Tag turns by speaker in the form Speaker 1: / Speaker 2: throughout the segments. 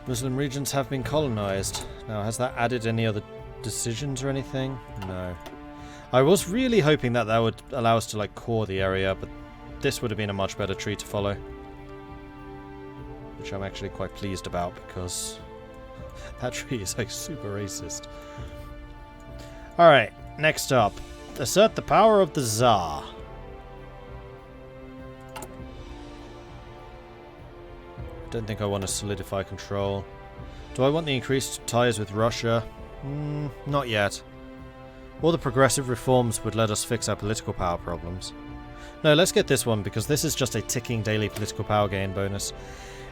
Speaker 1: Muslim regions have been colonized. Now, has that added any other decisions or anything? No. I was really hoping that that would allow us to, like, core the area, but this would have been a much better tree to follow. Which I'm actually quite pleased about, because that tree is, like, super racist. Alright, next up. Assert the power of the Tsar. Don't think I want to solidify control. Do I want the increased ties with Russia? Not yet. All the progressive reforms would let us fix our political power problems. No, let's get this one, because this is just a ticking daily political power gain bonus.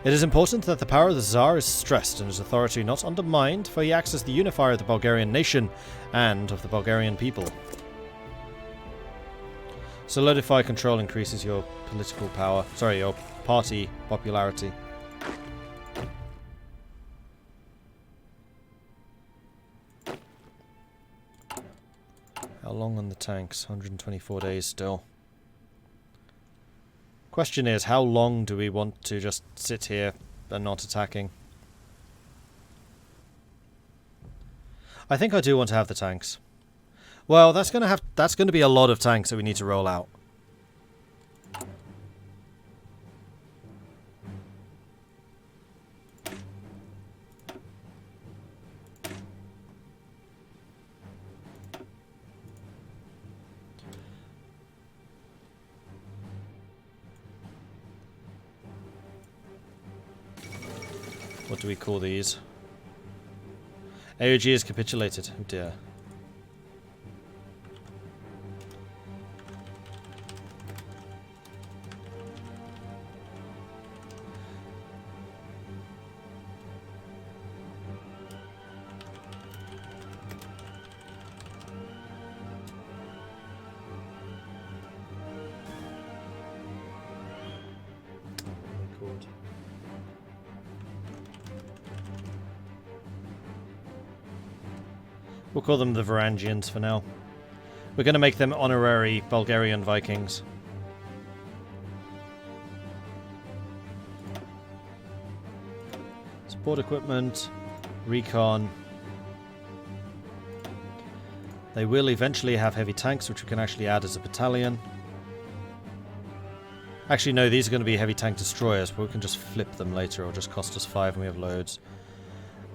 Speaker 1: It is important that the power of the Tsar is stressed and his authority not undermined, for he acts as the unifier of the Bulgarian nation and of the Bulgarian people. Solidify control increases your political power. Sorry, your party popularity. How long on the tanks? 124 days still. Question is, how long do we want to just sit here and not attacking? I think I do want to have the tanks. Well, that's going to be a lot of tanks that we need to roll out. What do we call these? AOG has capitulated. Oh dear. We'll call them the Varangians for now. We're going to make them honorary Bulgarian Vikings. Support equipment, recon. They will eventually have heavy tanks, which we can actually add as a battalion. Actually, no, these are going to be heavy tank destroyers, but we can just flip them later. It'll just cost us 5 and we have loads.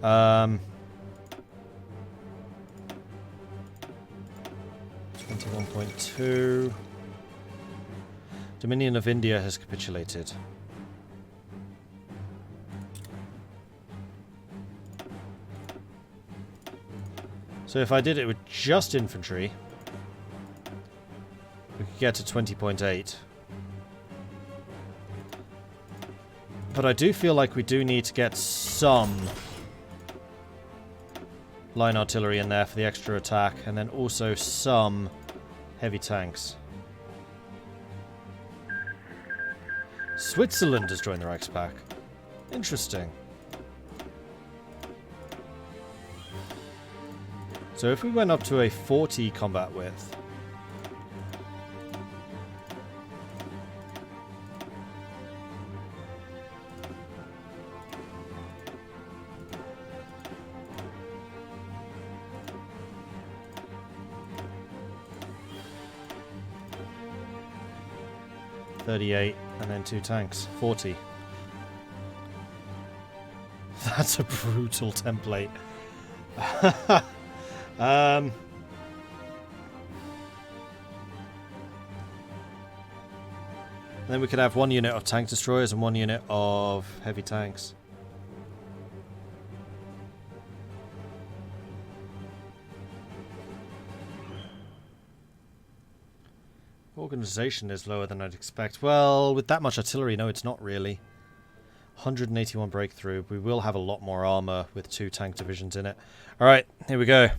Speaker 1: 21.2. Dominion of India has capitulated. So if I did it with just infantry, we could get to 20.8. But I do feel like we do need to get some line artillery in there for the extra attack, and then also some heavy tanks. Switzerland has joined the Reichspakt. Interesting. So if we went up to a 40 combat width, $38, and then 2 tanks. 40. That's a brutal template. Then we could have 1 unit of tank destroyers and 1 unit of heavy tanks. Organization is lower than I'd expect. Well, with that much artillery, no, it's not really. 181 breakthrough. We will have a lot more armor with 2 tank divisions in it. Alright, here we go.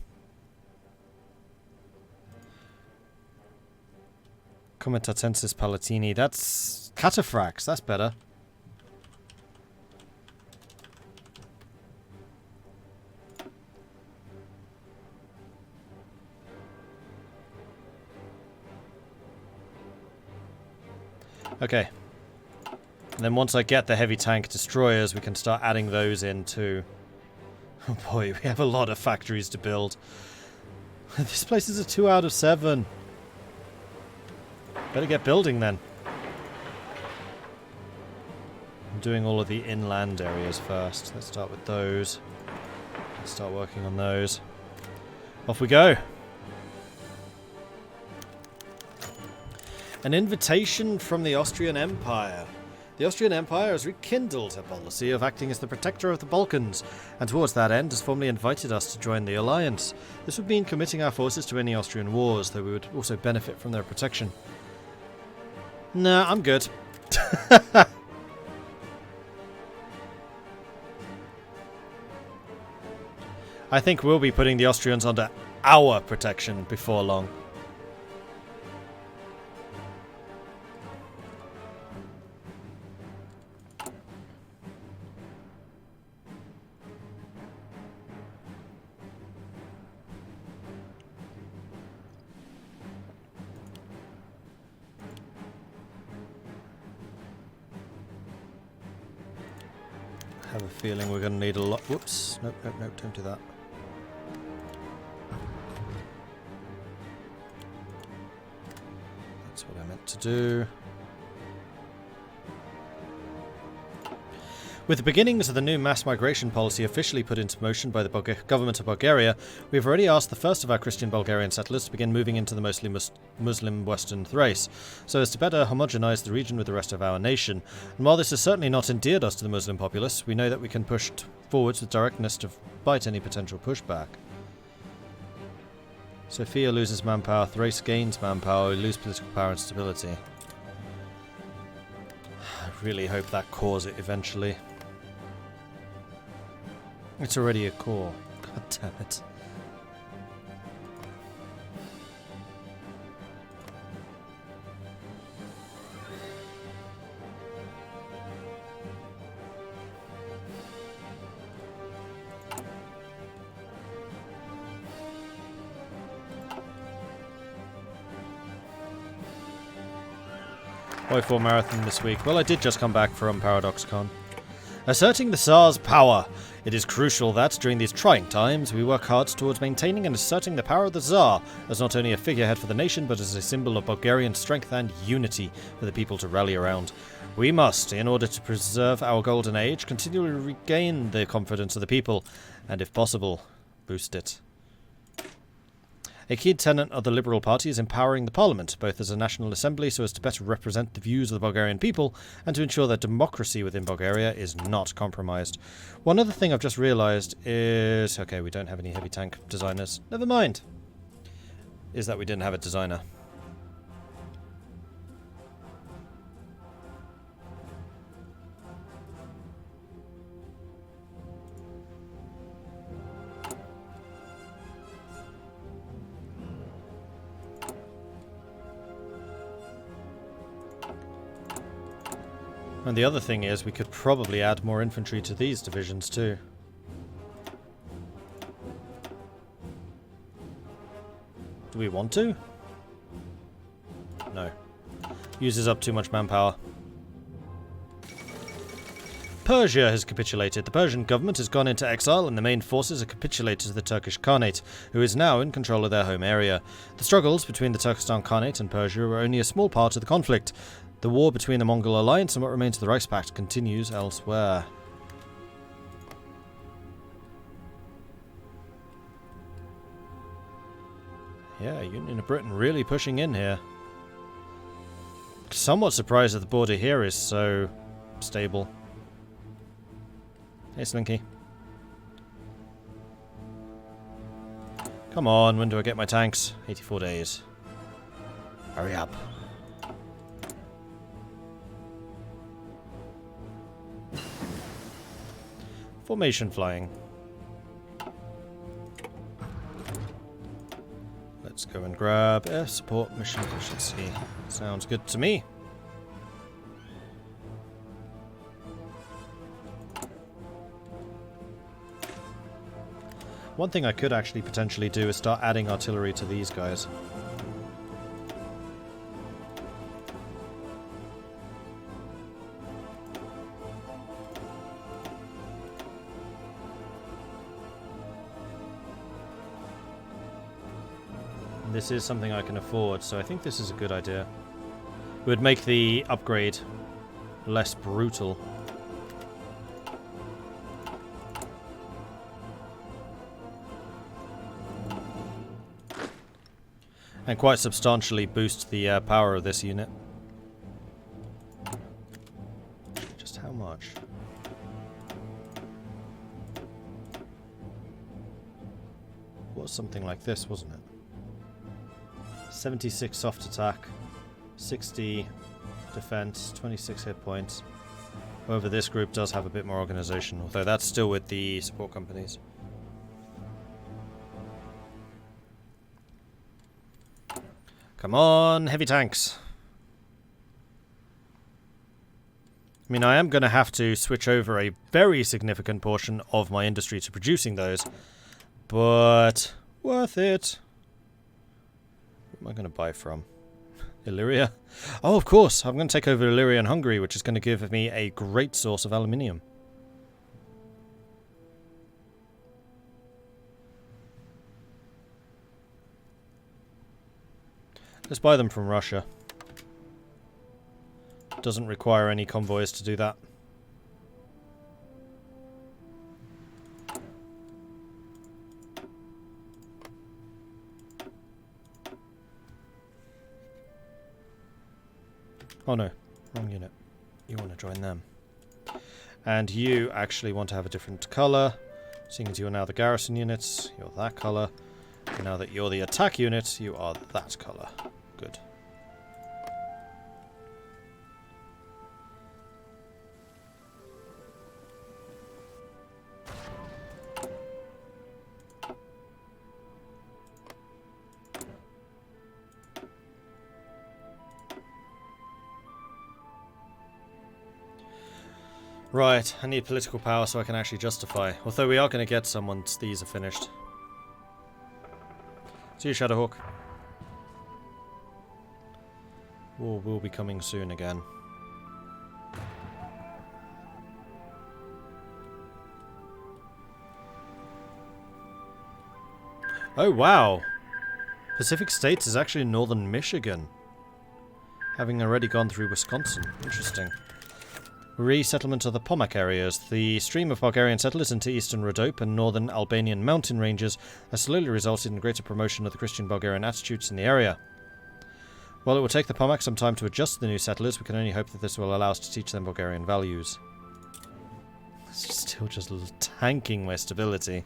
Speaker 1: Comitatensis Palatini. That's cataphracts. That's better. Okay. And then once I get the heavy tank destroyers, we can start adding those in too. Oh boy, we have a lot of factories to build. This place is a 2 out of 7. Better get building then. I'm doing all of the inland areas first. Let's start with those. Let's start working on those. Off we go. An invitation from the Austrian Empire. The Austrian Empire has rekindled a policy of acting as the protector of the Balkans, and towards that end has formally invited us to join the alliance. This would mean committing our forces to any Austrian wars, though we would also benefit from their protection. Nah, I'm good. I think we'll be putting the Austrians under our protection before long. I have a feeling we're going to need a lot. Whoops. Nope, nope, nope, don't do that. That's what I meant to do. With the beginnings of the new mass migration policy officially put into motion by the government of Bulgaria, we have already asked the first of our Christian Bulgarian settlers to begin moving into the mostly Muslim Western Thrace, so as to better homogenize the region with the rest of our nation. And while this has certainly not endeared us to the Muslim populace, we know that we can push forwards with directness to fight any potential pushback. Sofia loses manpower, Thrace gains manpower, we lose political power and stability. I really hope that cores it eventually. It's already a core. God damn it. Why 4 marathon this week? Well, I did just come back from ParadoxCon. Asserting the Tsar's power. It is crucial that, during these trying times, we work hard towards maintaining and asserting the power of the Tsar, as not only a figurehead for the nation, but as a symbol of Bulgarian strength and unity for the people to rally around. We must, in order to preserve our golden age, continually regain the confidence of the people, and if possible, boost it. A key tenet of the Liberal Party is empowering the Parliament, both as a national assembly so as to better represent the views of the Bulgarian people, and to ensure that democracy within Bulgaria is not compromised. One other thing I've just realised is... okay, we don't have any heavy tank designers. Never mind. Is that we didn't have a designer. And the other thing is, we could probably add more infantry to these divisions too. Do we want to? No. Uses up too much manpower. Persia has capitulated. The Persian government has gone into exile and the main forces have capitulated to the Turkish Khanate, who is now in control of their home area. The struggles between the Turkestan Khanate and Persia are only a small part of the conflict. The war between the Mongol alliance and what remains of the Reichspakt continues elsewhere. Yeah, Union of Britain really pushing in here. Somewhat surprised that the border here is so stable. Hey, Slinky. Come on, when do I get my tanks? 84 days. Hurry up. Formation flying. Let's go and grab air support mission efficiency. Sounds good to me. One thing I could actually potentially do is start adding artillery to these guys. this is something I can afford, so I think this is a good idea. It would make the upgrade less brutal. And quite substantially boost the power of this unit. Just how much? It was something like this, wasn't it? 76 soft attack, 60 defense, 26 hit points. However, this group does have a bit more organization, although that's still with the support companies. Come on, heavy tanks. I mean, I am going to have to switch over a very significant portion of my industry to producing those, but worth it. Who am I going to buy from? Illyria? Oh, of course, I'm going to take over Illyria and Hungary, which is going to give me a great source of aluminium. Let's buy them from Russia. Doesn't require any convoys to do that. Oh no, wrong unit. You want to join them. And you actually want to have a different colour. Seeing as you are now the garrison units, you're that colour. And now that you're the attack unit, you are that colour. Good. Right, I need political power so I can actually justify. Although we are going to get some once these are finished. See you, Shadowhawk. War will be coming soon again. Oh, wow! Pacific States is actually in northern Michigan. Having already gone through Wisconsin. Interesting. Resettlement of the Pomak areas. The stream of Bulgarian settlers into eastern Rhodope and northern Albanian mountain ranges has slowly resulted in greater promotion of the Christian Bulgarian attitudes in the area. While it will take the Pomak some time to adjust to the new settlers, we can only hope that this will allow us to teach them Bulgarian values. It's still just tanking my stability.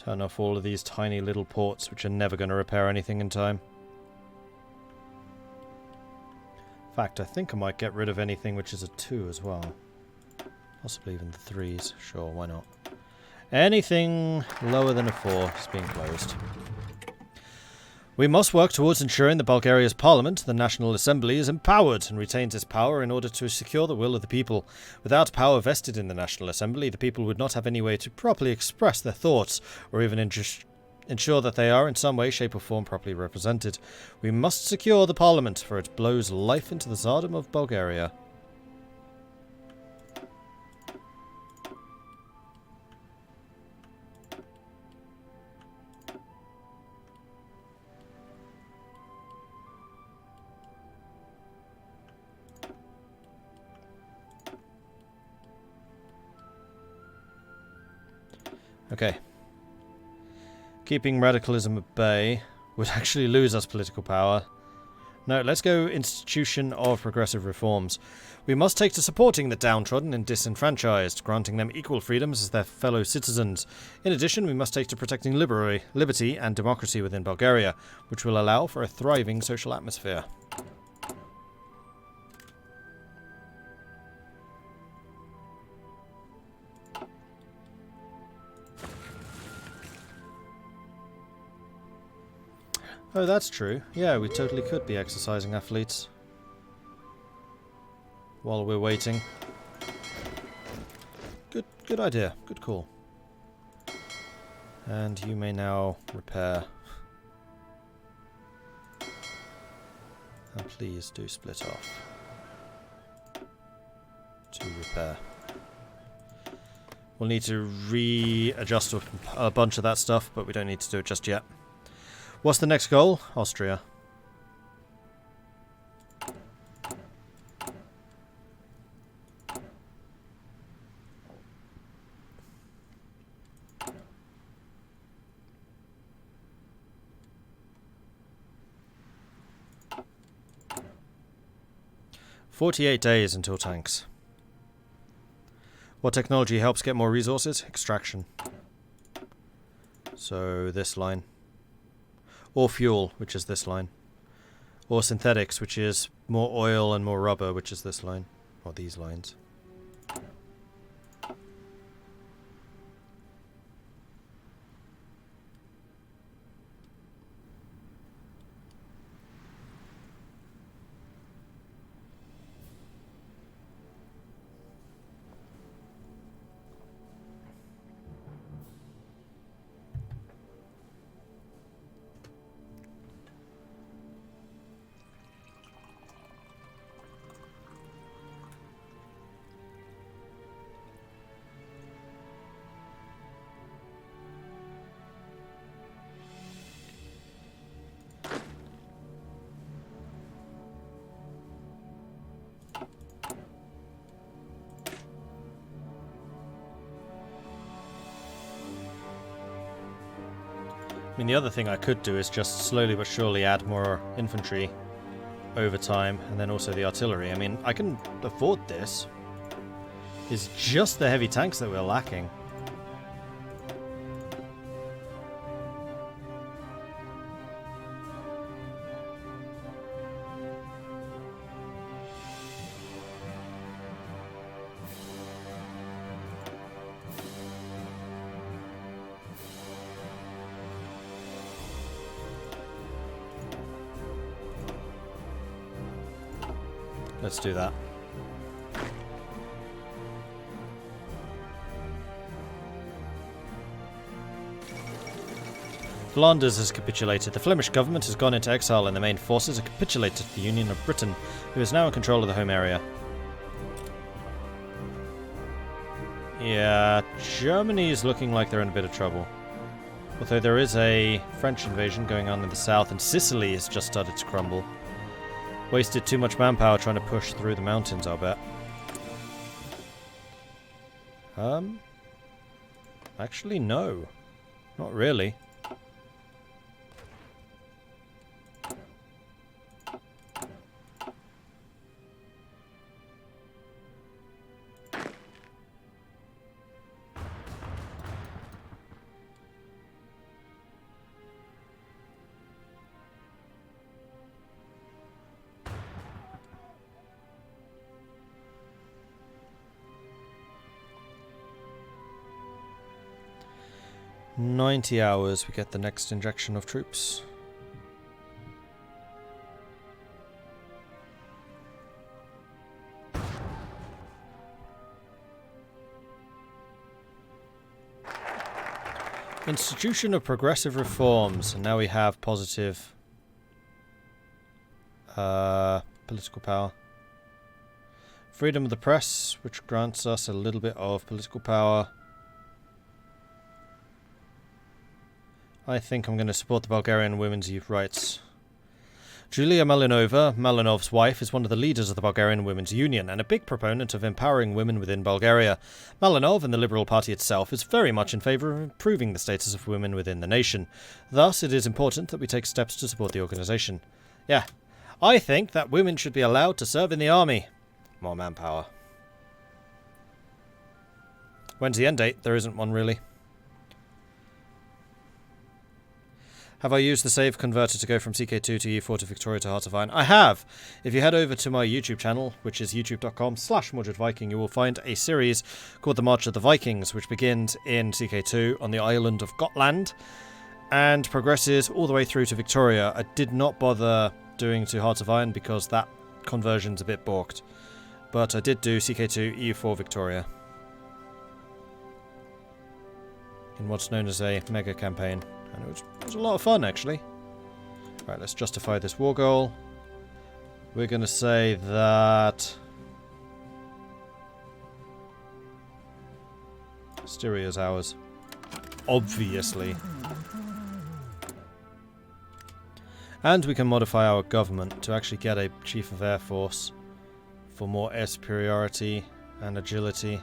Speaker 1: Turn off all of these tiny little ports which are never going to repair anything in time. In fact, I think I might get rid of anything which is a 2 as well. Possibly even the 3s. Sure, why not? Anything lower than a 4 is being closed. We must work towards ensuring that Bulgaria's parliament, the National Assembly, is empowered and retains its power in order to secure the will of the people. Without power vested in the National Assembly, the people would not have any way to properly express their thoughts, or even ensure that they are in some way, shape or form properly represented. We must secure the parliament, for it blows life into the Tsardom of Bulgaria. Okay. Keeping radicalism at bay would actually lose us political power. No, let's go institution of progressive reforms. We must take to supporting the downtrodden and disenfranchised, granting them equal freedoms as their fellow citizens. In addition, we must take to protecting liberty and democracy within Bulgaria, which will allow for a thriving social atmosphere. Oh, that's true. Yeah, we totally could be exercising our fleets. While we're waiting. Good idea. Good call. And you may now repair. And please do split off. To repair. We'll need to readjust a bunch of that stuff, but we don't need to do it just yet. What's the next goal? Austria. "48 days until tanks. What technology helps get more resources? Extraction. So this line. Or fuel, which is this line. Or synthetics, which is more oil and more rubber, which is this line. Or these lines. I mean, the other thing I could do is just slowly but surely add more infantry over time, and then also the artillery. I mean, I can afford this. It's just the heavy tanks that we're lacking. Let's do that. Flanders has capitulated. The Flemish government has gone into exile and the main forces have capitulated to the Union of Britain, who is now in control of the home area. Yeah, Germany is looking like they're in a bit of trouble. Although there is a French invasion going on in the south, and Sicily has just started to crumble. Wasted too much manpower trying to push through the mountains, I'll bet. Actually, no. Not really. "90 hours, we get the next injection of troops." Institution of Progressive Reforms, and now we have positive political power. Freedom of the press, which grants us a little bit of political power. I think I'm going to support the Bulgarian women's youth rights. Julia Malinova, Malinov's wife, is one of the leaders of the Bulgarian Women's Union and a big proponent of empowering women within Bulgaria. Malinov and the Liberal Party itself is very much in favour of improving the status of women within the nation. Thus, it is important that we take steps to support the organisation. Yeah, I think that women should be allowed to serve in the army. More manpower. When's the end date? There isn't one, really. Have I used the save converter to go from CK2 to E4 to Victoria to Heart of Iron? I have! If you head over to my YouTube channel, which is youtube.com/Mordred Viking, you will find a series called The March of the Vikings, which begins in CK2 on the island of Gotland. and progresses all the way through to Victoria. I did not bother doing to Hearts of Iron because that conversion's a bit balked. But I did do CK2 EU4 Victoria in what's known as a mega campaign, and it was a lot of fun actually. Right, let's justify this war goal. We're going to say that Styria's ours. Obviously. And we can modify our government to actually get a Chief of Air Force for more air superiority and agility.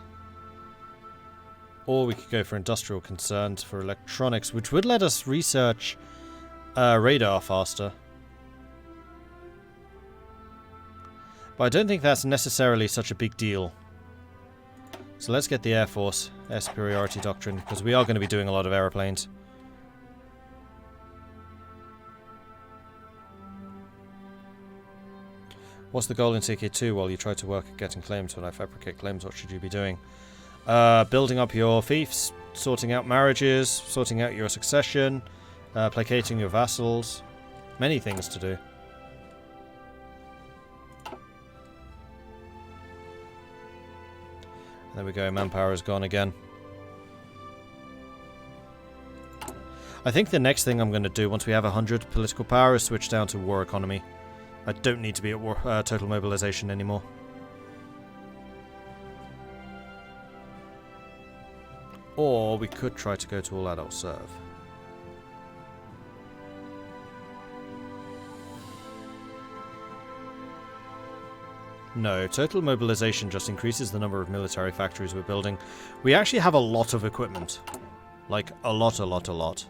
Speaker 1: Or we could go for industrial concerns for electronics, which would let us research radar faster. But I don't think that's necessarily such a big deal. So let's get the Air Force, Air Superiority Doctrine, because we are going to be doing a lot of aeroplanes. What's the goal in CK2 while you try to work at getting claims? When I fabricate claims, what should you be doing? Building up your fiefs, sorting out marriages, sorting out your succession, placating your vassals. Many things to do. There we go, manpower is gone again. I think the next thing I'm going to do once we have 100 political power is switch down to war economy. I don't need to be at war, total mobilization anymore. Or we could try to go to all adult serve. No, total mobilization just increases the number of military factories we're building. We actually have a lot of equipment. Like, a lot.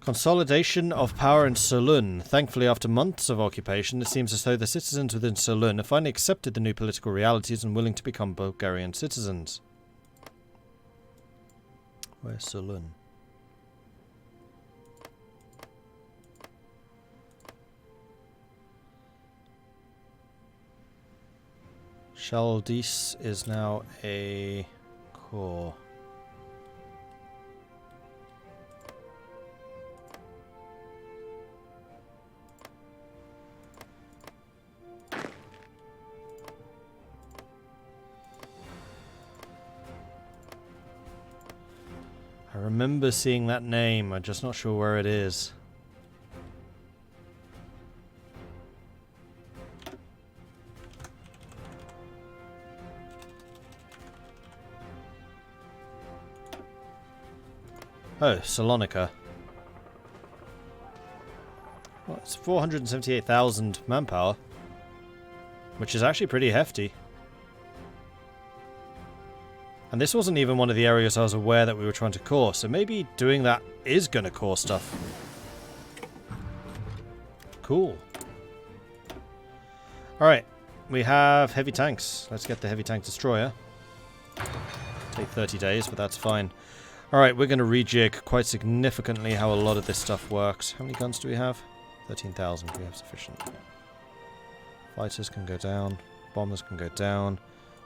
Speaker 1: Consolidation of power in Solun. Thankfully, after months of occupation, it seems as though the citizens within Solun have finally accepted the new political realities and willing to become Bulgarian citizens. Where's Solun? Shaldis is now a core. I remember seeing that name, I'm just not sure where it is. Oh, Salonika. Well, it's 478,000 manpower, which is actually pretty hefty. And this wasn't even one of the areas I was aware that we were trying to core, so maybe doing that is going to core stuff. Cool. Alright, we have heavy tanks. Let's get the heavy tank destroyer. Take 30 days, but that's fine. Alright, we're going to rejig quite significantly how a lot of this stuff works. How many guns do we have? 13,000, we have sufficient. Fighters can go down, bombers can go down.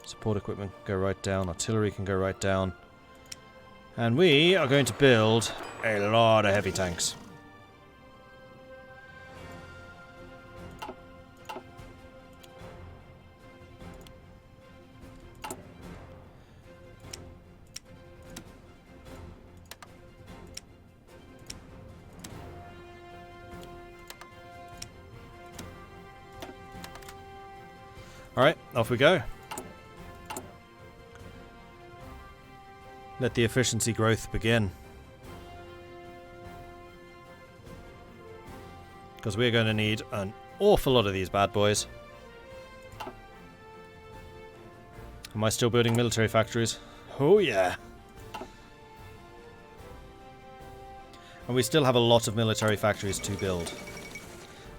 Speaker 1: Support equipment can go right down, artillery can go right down. And we are going to build a lot of heavy tanks. Alright, off we go. Let the efficiency growth begin. Because we're going to need an awful lot of these bad boys. Am I still building military factories? Oh yeah. And we still have a lot of military factories to build.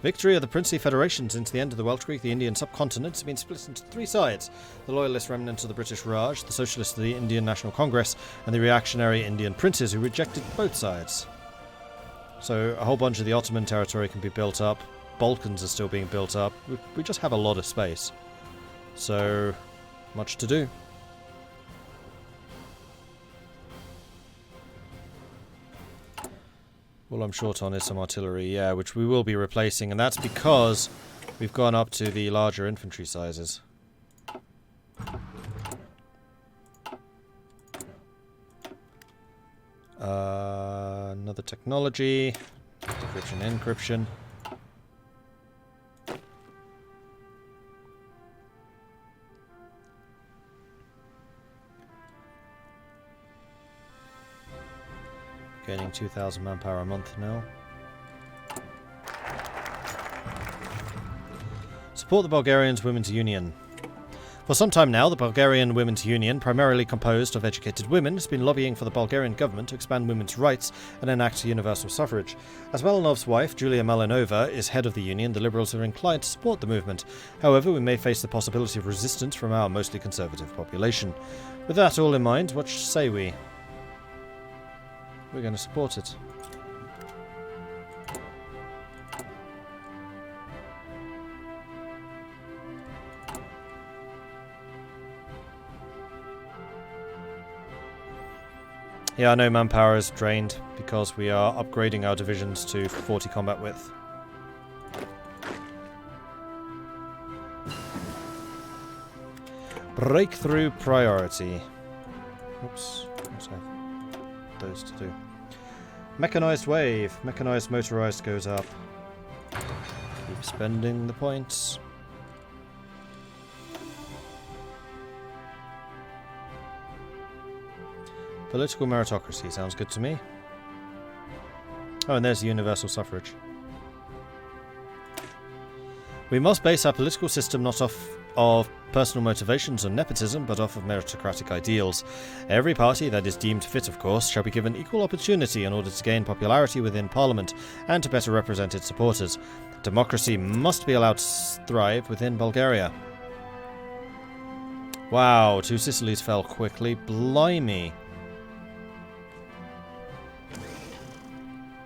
Speaker 1: Victory of the princely federation. Since the end of the Welsh Creek, the Indian subcontinent has been split into three sides. The loyalist remnant of the British Raj, the socialists of the Indian National Congress, and the reactionary Indian princes who rejected both sides. So a whole bunch of the Ottoman territory can be built up. Balkans are still being built up. We just have a lot of space. So, much to do. All I'm short on is some artillery, yeah, which we will be replacing, and that's because we've gone up to the larger infantry sizes. Another technology. Decryption, encryption. Gaining 2,000 manpower a month now. Support the Bulgarians Women's Union. For some time now, the Bulgarian Women's Union, primarily composed of educated women, has been lobbying for the Bulgarian government to expand women's rights and enact universal suffrage. As Malinov's wife, Julia Malinova, is head of the union, the Liberals are inclined to support the movement. However, we may face the possibility of resistance from our mostly conservative population. With that all in mind, what say we? We're going to support it. Yeah, I know manpower is drained because we are upgrading our divisions to 40 combat width. Breakthrough priority. Oops. What's that? Those to do. Mechanized wave. Mechanized motorized goes up. Keep spending the points. Political meritocracy sounds good to me. Oh, and there's the universal suffrage. We must base our political system not off of personal motivations or nepotism, but off of meritocratic ideals. Every party that is deemed fit, of course, shall be given equal opportunity in order to gain popularity within Parliament and to better represent its supporters. Democracy must be allowed to thrive within Bulgaria. Wow, 2 Sicilies fell quickly. Blimey.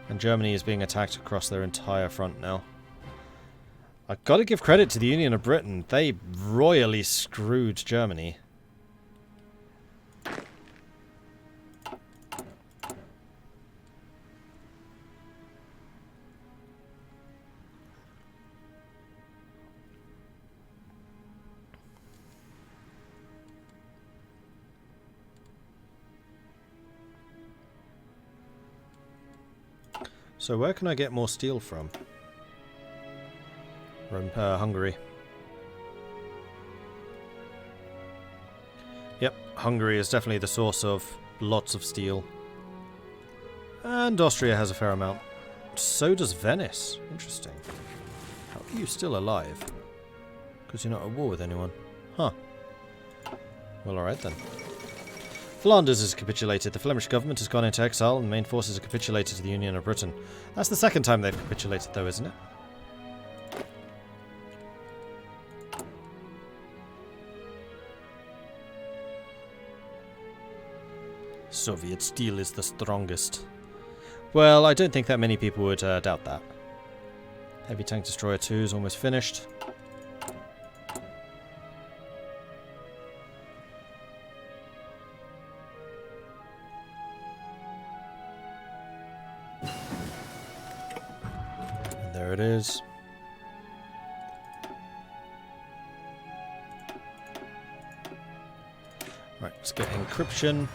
Speaker 1: And Germany is being attacked across their entire front now. I've got to give credit to the Union of Britain. They royally screwed Germany. So where can I get more steel from? Hungary. Yep, Hungary is definitely the source of lots of steel. And Austria has a fair amount. So does Venice. Interesting. How are you still alive? Because you're not at war with anyone. Huh. Well, alright then. Flanders has capitulated. The Flemish government has gone into exile and the main forces have capitulated to the Union of Britain. That's the second time they've capitulated though, isn't it? Soviet steel is the strongest. Well, I don't think that many people would doubt that. Heavy Tank Destroyer 2 is almost finished. And there it is. Right, let's get encryption.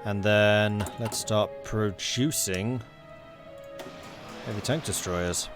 Speaker 1: And then let's start producing heavy tank destroyers.